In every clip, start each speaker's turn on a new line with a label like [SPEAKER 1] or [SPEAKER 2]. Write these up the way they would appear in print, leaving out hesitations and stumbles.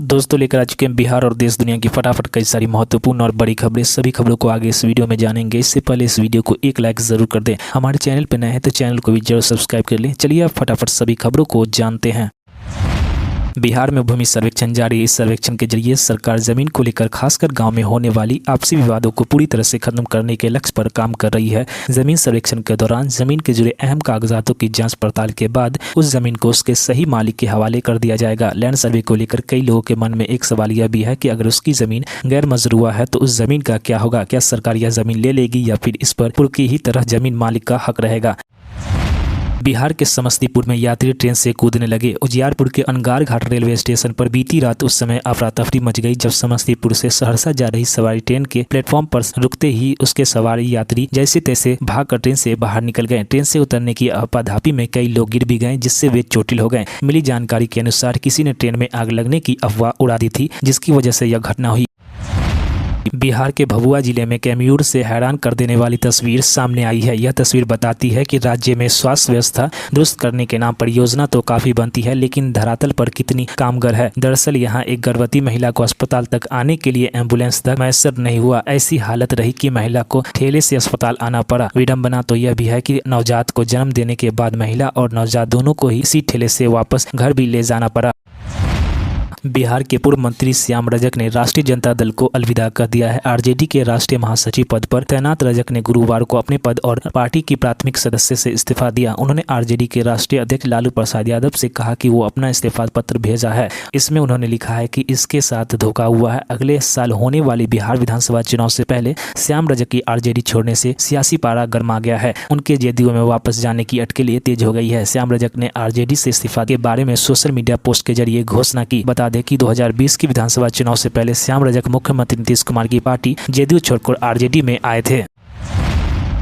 [SPEAKER 1] दोस्तों लेकर आ चुके हैं बिहार और देश दुनिया की फटाफट कई सारी महत्वपूर्ण और बड़ी खबरें। सभी खबरों को आगे इस वीडियो में जानेंगे। इससे पहले इस वीडियो को एक लाइक ज़रूर कर दें। हमारे चैनल पर नए हैं तो चैनल को भी जरूर सब्सक्राइब कर लें। चलिए अब फटाफट सभी खबरों को जानते हैं। बिहार में भूमि सर्वेक्षण जारी। इस सर्वेक्षण के जरिए सरकार जमीन को लेकर खासकर गांव में होने वाली आपसी विवादों को पूरी तरह से खत्म करने के लक्ष्य पर काम कर रही है। जमीन सर्वेक्षण के दौरान जमीन के जुड़े अहम कागजातों की जांच पड़ताल के बाद उस जमीन को उसके सही मालिक के हवाले कर दिया जाएगा। लैंड सर्वे को लेकर कई लोगों के मन में एक सवाल यह भी है कि अगर उसकी जमीन गैर मजरूआ है तो उस जमीन का क्या होगा। क्या सरकार यह जमीन ले लेगी या फिर इस पर पूर्व की ही तरह जमीन मालिक का हक रहेगा। बिहार के समस्तीपुर में यात्री ट्रेन से कूदने लगे। उजियारपुर के अनगार घाट रेलवे स्टेशन पर बीती रात उस समय अफरा तफरी मच गई जब समस्तीपुर से सहरसा जा रही सवारी ट्रेन के प्लेटफॉर्म पर रुकते ही उसके सवारी यात्री जैसे तैसे भागकर ट्रेन से बाहर निकल गए। ट्रेन से उतरने की आपाधापी में कई लोग गिर भी गए जिससे वे चोटिल हो गए। मिली जानकारी के अनुसार किसी ने ट्रेन में आग लगने की अफवाह उड़ा दी थी जिसकी वजह से यह घटना हुई। बिहार के भभुआ जिले में कैम्यूर से हैरान कर देने वाली तस्वीर सामने आई है। यह तस्वीर बताती है कि राज्य में स्वास्थ्य व्यवस्था दुरुस्त करने के नाम पर योजना तो काफी बनती है लेकिन धरातल पर कितनी कामगर है। दरअसल यहां एक गर्भवती महिला को अस्पताल तक आने के लिए एम्बुलेंस तक मैसर नहीं हुआ। ऐसी हालत रही कि महिला को ठेले से अस्पताल आना पड़ा। विडंबना तो यह भी है कि नवजात को जन्म देने के बाद महिला और नवजात दोनों को ही इसी ठेले से वापस घर भी ले जाना पड़ा। बिहार के पूर्व मंत्री श्याम रजक ने राष्ट्रीय जनता दल को अलविदा कर दिया है। आरजेडी के राष्ट्रीय महासचिव पद पर तैनात रजक ने गुरुवार को अपने पद और पार्टी की प्राथमिक सदस्य से इस्तीफा दिया। उन्होंने आरजेडी के राष्ट्रीय अध्यक्ष लालू प्रसाद यादव से कहा कि वो अपना इस्तीफा पत्र भेजा है। इसमें उन्होंने लिखा है कि इसके साथ धोखा हुआ है। अगले साल होने वाली बिहार विधानसभा चुनाव से पहले श्याम रजक की आरजेडी छोड़ने से सियासी पारा गर्मा गया है। उनके जेडीयू में वापस जाने की अटकलें तेज हो गई है। श्याम रजक ने आरजेडी से इस्तीफा के बारे में सोशल मीडिया पोस्ट के जरिए घोषणा की। बता दें कि 2020 की विधानसभा चुनाव से पहले श्याम रजक मुख्यमंत्री नीतीश कुमार की पार्टी जेडीयू छोड़कर आरजेडी में आए थे।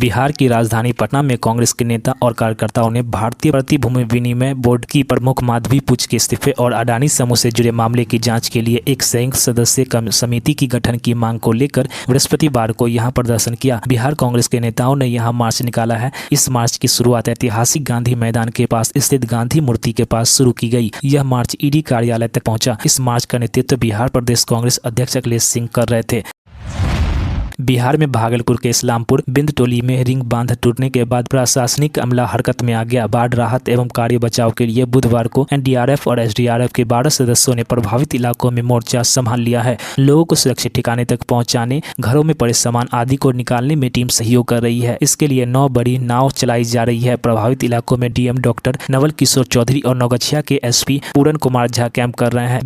[SPEAKER 1] बिहार की राजधानी पटना में कांग्रेस के नेता और कार्यकर्ताओं ने भारतीय प्रतिभूति विनिमय बोर्ड की प्रमुख माधवी पुच के इस्तीफे और अडानी समूह से जुड़े मामले की जांच के लिए एक संयुक्त सदस्यीय समिति की गठन की मांग को लेकर बृहस्पतिवार को यहां प्रदर्शन किया। बिहार कांग्रेस के नेताओं ने यहां मार्च निकाला है। इस मार्च की शुरुआत ऐतिहासिक गांधी मैदान के पास स्थित गांधी मूर्ति के पास शुरू की गई। यह मार्च ईडी कार्यालय तक पहुंचा। इस मार्च का नेतृत्व बिहार प्रदेश कांग्रेस अध्यक्ष अखिलेश सिंह कर रहे थे। बिहार में भागलपुर के इस्लामपुर बिंद टोली में रिंग बांध टूटने के बाद प्रशासनिक अमला हरकत में आ गया। बाढ़ राहत एवं कार्य बचाव के लिए बुधवार को एनडीआरएफ और एसडीआरएफ के 12 सदस्यों ने प्रभावित इलाकों में मोर्चा संभाल लिया है। लोगों को सुरक्षित ठिकाने तक पहुंचाने, घरों में पड़े सामान आदि को निकालने में टीम सहयोग कर रही है। इसके लिए 9 बड़ी नाव चलाई जा रही है। प्रभावित इलाकों में डीएम डॉक्टर नवल किशोर चौधरी और नौगछिया के एसपी पूरन कुमार झा कैंप कर रहे हैं।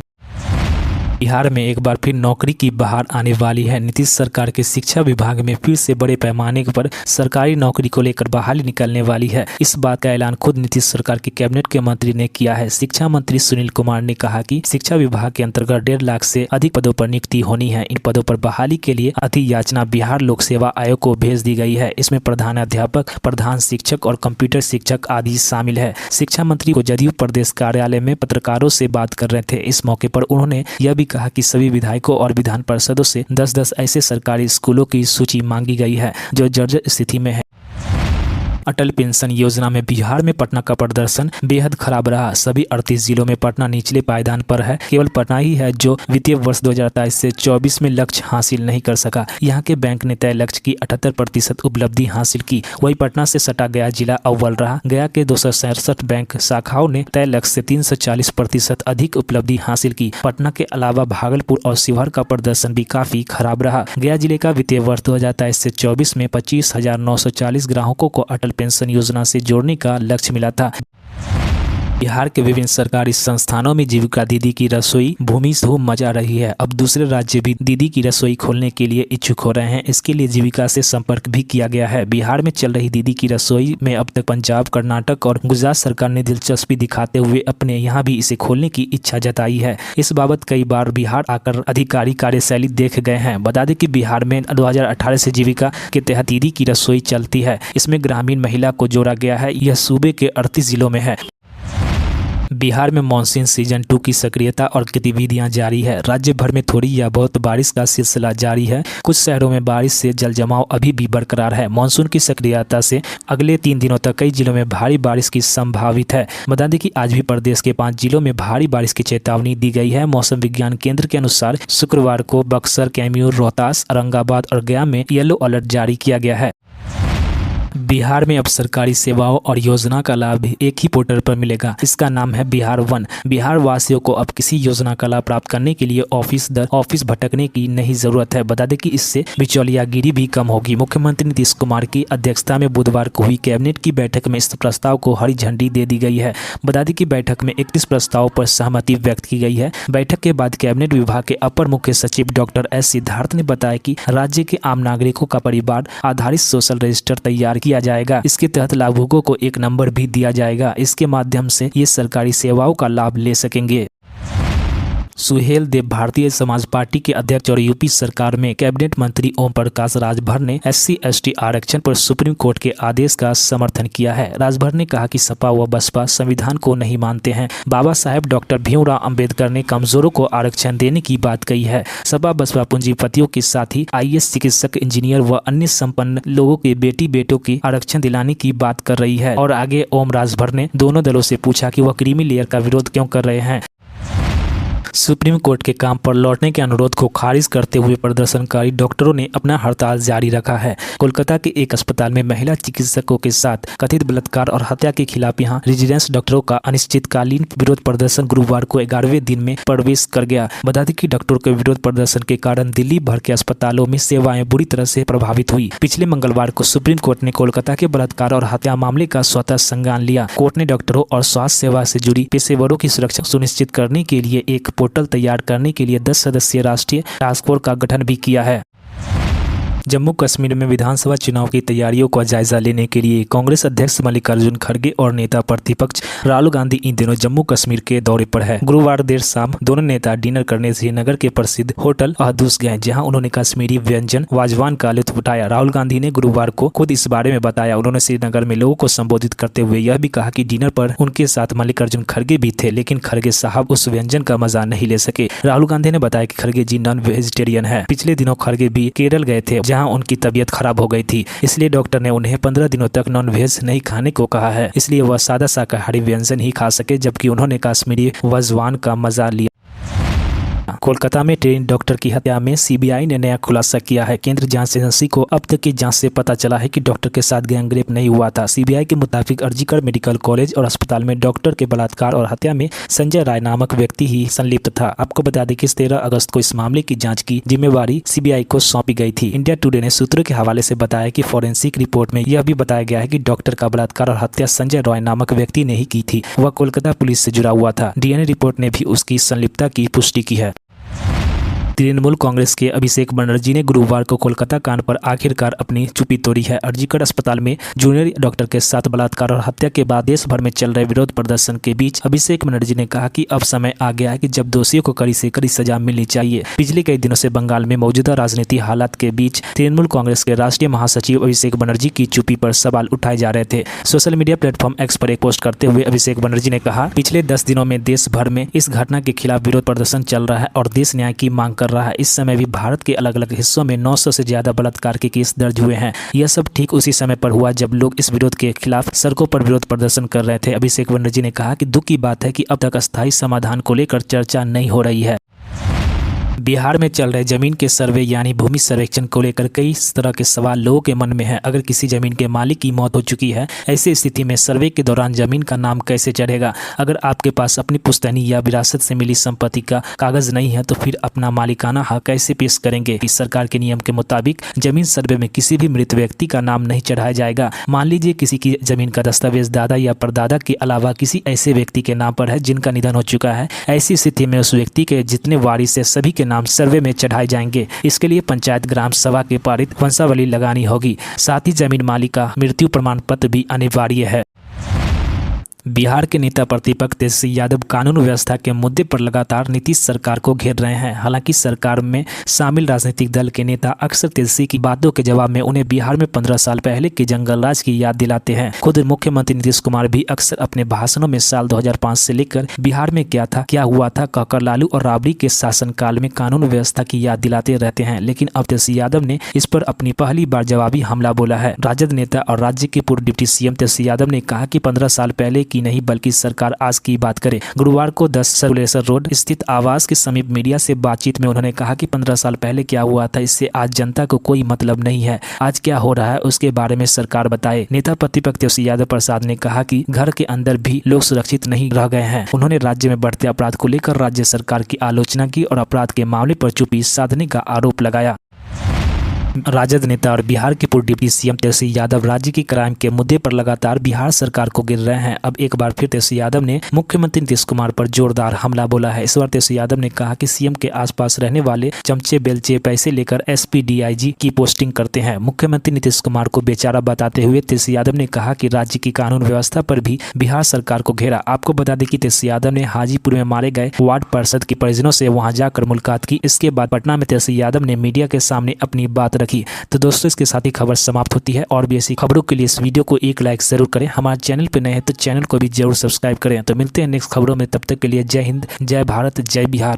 [SPEAKER 1] बिहार में एक बार फिर नौकरी की बहार आने वाली है। नीतीश सरकार के शिक्षा विभाग में फिर से बड़े पैमाने पर सरकारी नौकरी को लेकर बहाली निकलने वाली है। इस बात का ऐलान खुद नीतीश सरकार के कैबिनेट के मंत्री ने किया है। शिक्षा मंत्री सुनील कुमार ने कहा कि शिक्षा विभाग के अंतर्गत 1.5 लाख से अधिक पदों पर नियुक्ति होनी है। इन पदों पर बहाली के लिए अधियाचना बिहार लोक सेवा आयोग को भेज दी गई है। इसमें प्रधानाध्यापक, प्रधान शिक्षक और कंप्यूटर शिक्षक आदि शामिल है। शिक्षा मंत्री को जदयू प्रदेश कार्यालय में पत्रकारों से बात कर रहे थे। इस मौके पर उन्होंने यह भी कहा कि सभी विधायकों और विधान पार्षदों से 10-10 ऐसे सरकारी स्कूलों की सूची मांगी गई है जो जर्जर स्थिति में है। अटल पेंशन योजना में बिहार में पटना का प्रदर्शन बेहद खराब रहा। सभी 38 जिलों में पटना निचले पायदान पर है। केवल पटना ही है जो वित्तीय वर्ष 2023 से 24 में लक्ष्य हासिल नहीं कर सका। यहाँ के बैंक ने तय लक्ष्य की 78% उपलब्धि हासिल की। वही पटना से सटा गया जिला अव्वल रहा। गया के 267 बैंक शाखाओं ने तय लक्ष्य से 340% अधिक उपलब्धि हासिल की। पटना के अलावा भागलपुर और शिवहर का प्रदर्शन भी काफी खराब रहा। गया जिले का वित्तीय वर्ष 2023 से 24 में 25,940 ग्राहकों को अटल पेंशन योजना से जोड़ने का लक्ष्य मिला था। बिहार के विभिन्न सरकारी संस्थानों में जीविका दीदी की रसोई भूमि धूम मचा रही है। अब दूसरे राज्य भी दीदी की रसोई खोलने के लिए इच्छुक हो रहे हैं। इसके लिए जीविका से संपर्क भी किया गया है। बिहार में चल रही दीदी की रसोई में अब तक पंजाब, कर्नाटक और गुजरात सरकार ने दिलचस्पी दिखाते हुए अपने यहाँ भी इसे खोलने की इच्छा जताई है। इस बाबत कई बार बिहार आकर अधिकारी कार्यशैली देख गए हैं। बता दें कि बिहार में 2018 से जीविका के तहत दीदी की रसोई चलती है। इसमें ग्रामीण महिला को जोड़ा गया है। यह सूबे के 38 जिलों में है। बिहार में मानसून सीजन 2 की सक्रियता और गतिविधियां जारी है। राज्य भर में थोड़ी या बहुत बारिश का सिलसिला जारी है। कुछ शहरों में बारिश से जल जमाव अभी भी बरकरार है। मानसून की सक्रियता से अगले 3 दिनों तक कई जिलों में भारी बारिश की संभावित है। बता दें कि आज भी प्रदेश के 5 जिलों में भारी बारिश की चेतावनी दी गई है। मौसम विज्ञान केंद्र के अनुसार शुक्रवार को बक्सर, कैमूर, रोहतास, औरंगाबाद और गया में येलो अलर्ट जारी किया गया है। बिहार में अब सरकारी सेवाओं और योजना का लाभ एक ही पोर्टल पर मिलेगा। इसका नाम है बिहार वन। बिहार वासियों को अब किसी योजना का लाभ प्राप्त करने के लिए ऑफिस भटकने की नहीं जरूरत है। बता दें कि इससे बिचौलियागिरी भी कम होगी। मुख्यमंत्री नीतीश कुमार की अध्यक्षता में बुधवार को हुई कैबिनेट की बैठक में इस प्रस्ताव को हरी झंडी दे दी गई है। बता दें कि बैठक में 31 प्रस्तावों पर सहमति व्यक्त की गई है। बैठक के बाद कैबिनेट विभाग के अपर मुख्य सचिव डॉक्टर एस सिद्धार्थ ने बताया कि राज्य के आम नागरिकों का परिवार आधारित सोशल रजिस्टर तैयार किया जाएगा। इसके तहत लाभुकों को एक नंबर भी दिया जाएगा। इसके माध्यम से ये सरकारी सेवाओं का लाभ ले सकेंगे। सुहेल देव भारतीय समाज पार्टी के अध्यक्ष और यूपी सरकार में कैबिनेट मंत्री ओम प्रकाश राजभर ने SC/ST आरक्षण पर सुप्रीम कोर्ट के आदेश का समर्थन किया है। राजभर ने कहा कि सपा व बसपा संविधान को नहीं मानते हैं। बाबा साहेब डॉक्टर भीमराव अंबेडकर ने कमजोरों को आरक्षण देने की बात कही है। सपा बसपा पूंजीपतियों के साथ ही IAS, चिकित्सक, इंजीनियर व अन्य संपन्न लोगों के बेटी बेटों की आरक्षण दिलाने की बात कर रही है। और आगे ओम राजभर ने दोनों दलों से पूछा कि वह क्रीमी लेयर का विरोध क्यों कर रहे हैं। सुप्रीम कोर्ट के काम पर लौटने के अनुरोध को खारिज करते हुए प्रदर्शनकारी डॉक्टरों ने अपना हड़ताल जारी रखा है। कोलकाता के एक अस्पताल में महिला चिकित्सकों के साथ कथित बलात्कार और हत्या के खिलाफ यहां रेजिडेंस डॉक्टरों का अनिश्चितकालीन विरोध प्रदर्शन गुरुवार को 11वें दिन में प्रवेश कर गया। बता दें कि डॉक्टरों के विरोध प्रदर्शन के कारण दिल्ली भर के अस्पतालों में सेवाएं बुरी तरह से प्रभावित हुई। पिछले मंगलवार को सुप्रीम कोर्ट ने कोलकाता के बलात्कार और हत्या मामले का स्वतः संज्ञान लिया। कोर्ट ने डॉक्टरों और स्वास्थ्य सेवा से जुड़ी पेशेवरों की सुरक्षा सुनिश्चित करने के लिए एक पोर्टल तैयार करने के लिए 10 सदस्यीय राष्ट्रीय टास्क फोर्स का गठन भी किया है। जम्मू कश्मीर में विधानसभा चुनाव की तैयारियों का जायजा लेने के लिए कांग्रेस अध्यक्ष मल्लिकार्जुन खड़गे और नेता प्रतिपक्ष राहुल गांधी इन दिनों जम्मू कश्मीर के दौरे पर है। गुरुवार देर शाम दोनों नेता डिनर करने श्रीनगर के प्रसिद्ध होटल अहदूस गए, जहां उन्होंने कश्मीरी व्यंजन वाजवान का लुत्फ उठाया। राहुल गांधी ने गुरुवार को खुद इस बारे में बताया। उन्होंने श्रीनगर में लोगों को संबोधित करते हुए यह भी कहा कि डिनर पर उनके साथ मल्लिकार्जुन खड़गे भी थे, लेकिन खड़गे साहब उस व्यंजन का मजा नहीं ले सके। राहुल गांधी ने बताया कि खड़गे जी नॉन वेजिटेरियन है। पिछले दिनों खड़गे भी केरल गए थे, जहाँ उनकी तबीयत खराब हो गई थी। इसलिए डॉक्टर ने उन्हें 15 दिनों तक नॉन वेज नहीं खाने को कहा है। इसलिए वह सादा शाकाहारी व्यंजन ही खा सके, जबकि उन्होंने कश्मीरी वाजवान का मजा लिया। कोलकाता में ट्रेन डॉक्टर की हत्या में सीबीआई ने नया खुलासा किया है। केंद्र जांच एजेंसी को अब तक की जांच से पता चला है कि डॉक्टर के साथ गैंगरेप नहीं हुआ था। सीबीआई के मुताबिक अर्जीकर मेडिकल कॉलेज और अस्पताल में डॉक्टर के बलात्कार और हत्या में संजय राय नामक व्यक्ति ही संलिप्त था। आपको बता दें कि 13 अगस्त को इस मामले की जाँच की जिम्मेवारी सीबीआई को सौंपी गई थी। इंडिया टुडे ने सूत्रों के हवाले से बताया कि फॉरेंसिक रिपोर्ट में यह भी बताया गया है कि डॉक्टर का बलात्कार और हत्या संजय रॉय नामक व्यक्ति ने ही की थी। वह कोलकाता पुलिस से जुड़ा हुआ था। डीएनए रिपोर्ट ने भी उसकी संलिप्तता की पुष्टि की है। तृणमूल कांग्रेस के अभिषेक बनर्जी ने गुरुवार को कोलकाता कांड पर आखिरकार अपनी चुप्पी तोड़ी है। अर्जीकर अस्पताल में जूनियर डॉक्टर के साथ बलात्कार और हत्या के बाद देश भर में चल रहे विरोध प्रदर्शन के बीच अभिषेक बनर्जी ने कहा कि अब समय आ गया है कि जब दोषियों को कड़ी से कड़ी सजा मिलनी चाहिए। पिछले कई दिनों से बंगाल में मौजूदा राजनीतिक हालात के बीच तृणमूल कांग्रेस के राष्ट्रीय महासचिव अभिषेक बनर्जी की चुप्पी पर सवाल उठाए जा रहे थे। सोशल मीडिया प्लेटफॉर्म एक्स पर एक पोस्ट करते हुए अभिषेक बनर्जी ने कहा, पिछले 10 दिनों में देश भर में इस घटना के खिलाफ विरोध प्रदर्शन चल रहा है और देश न्याय की मांग कर रहा है। इस समय भी भारत के अलग अलग हिस्सों में 900 से ज्यादा बलात्कार के केस दर्ज हुए हैं। यह सब ठीक उसी समय पर हुआ जब लोग इस विरोध के खिलाफ सड़कों पर विरोध प्रदर्शन कर रहे थे। अभिषेक बनर्जी ने कहा कि दुख की बात है कि अब तक अस्थायी समाधान को लेकर चर्चा नहीं हो रही है। बिहार में चल रहे जमीन के सर्वे यानी भूमि सर्वेक्षण को लेकर कई तरह के सवाल लोगों के मन में है। अगर किसी जमीन के मालिक की मौत हो चुकी है, ऐसी स्थिति में सर्वे के दौरान जमीन का नाम कैसे चढ़ेगा? अगर आपके पास अपनी पुश्तैनी या विरासत से मिली संपत्ति का कागज नहीं है तो फिर अपना मालिकाना हक कैसे पेश करेंगे? इस सरकार के नियम के मुताबिक जमीन सर्वे में किसी भी मृत व्यक्ति का नाम नहीं चढ़ाया जाएगा। मान लीजिए किसी की जमीन का दस्तावेज दादा या परदादा के अलावा किसी ऐसे व्यक्ति के नाम पर है जिनका निधन हो चुका है। ऐसी स्थिति में उस व्यक्ति के जितने वारिस है सभी के नाम सर्वे में चढ़ाए जाएंगे। इसके लिए पंचायत ग्राम सभा के पारित वंशावली लगानी होगी। साथ ही जमीन मालिक का मृत्यु प्रमाण पत्र भी अनिवार्य है। बिहार के नेता प्रतिपक्ष तेजस्वी यादव कानून व्यवस्था के मुद्दे पर लगातार नीतीश सरकार को घेर रहे हैं। हालांकि सरकार में शामिल राजनीतिक दल के नेता अक्सर तेजस्वी की बातों के जवाब में उन्हें बिहार में 15 साल पहले के जंगल राज की याद दिलाते हैं। खुद मुख्यमंत्री नीतीश कुमार भी अक्सर अपने भाषणों में साल 2005 से लेकर बिहार में क्या हुआ था कहकर लालू और राबड़ी के शासनकाल में कानून व्यवस्था की याद दिलाते रहते हैं। लेकिन अब तेजस्वी यादव ने इस पर अपनी पहली बार जवाबी हमला बोला है। राजद नेता और राज्य के पूर्व डिप्टी सीएम तेजस्वी यादव ने कहा कि 15 साल पहले की नहीं बल्कि सरकार आज की बात करे। गुरुवार को 10 सर्कुलेशन रोड स्थित आवास के समीप मीडिया से बातचीत में उन्होंने कहा कि 15 साल पहले क्या हुआ था इससे आज जनता को कोई मतलब नहीं है। आज क्या हो रहा है उसके बारे में सरकार बताए। नेता प्रतिपक्ष तेजस्वी यादव प्रसाद ने कहा कि घर के अंदर भी लोग सुरक्षित नहीं रह गए हैं। उन्होंने राज्य में बढ़ते अपराध को लेकर राज्य सरकार की आलोचना की और अपराध के मामले पर चुप्पी साधने का आरोप लगाया। राजद नेता और बिहार के पूर्व डिप्टी सीएम तेजस्वी यादव राज्य की क्राइम के मुद्दे पर लगातार बिहार सरकार को गिर रहे हैं। अब एक बार फिर तेजस्वी यादव ने मुख्यमंत्री नीतीश कुमार पर जोरदार हमला बोला है। इस बार तेजस्वी यादव ने कहा कि सीएम के आसपास रहने वाले चमचे बेलचे पैसे लेकर एसपी डीआईजी की पोस्टिंग करते हैं। मुख्यमंत्री नीतीश कुमार को बेचारा बताते हुए तेजस्वी यादव ने कहा कि राज्य की कानून व्यवस्था पर भी बिहार सरकार को घेरा। आपको बता दें कि तेजस्वी यादव ने हाजीपुर में मारे गए वार्ड पार्षद के परिजनों से वहां जाकर मुलाकात की। इसके बाद पटना में तेजस्वी यादव ने मीडिया के सामने अपनी बात रखी। तो दोस्तों इसके साथ ही खबर समाप्त होती है। और भी ऐसी खबरों के लिए इस वीडियो को एक लाइक जरूर करें। हमारे चैनल पर नए हैं तो चैनल को भी जरूर सब्सक्राइब करें। तो मिलते हैं नेक्स्ट खबरों में, तब तक के लिए जय हिंद, जय भारत, जय बिहार।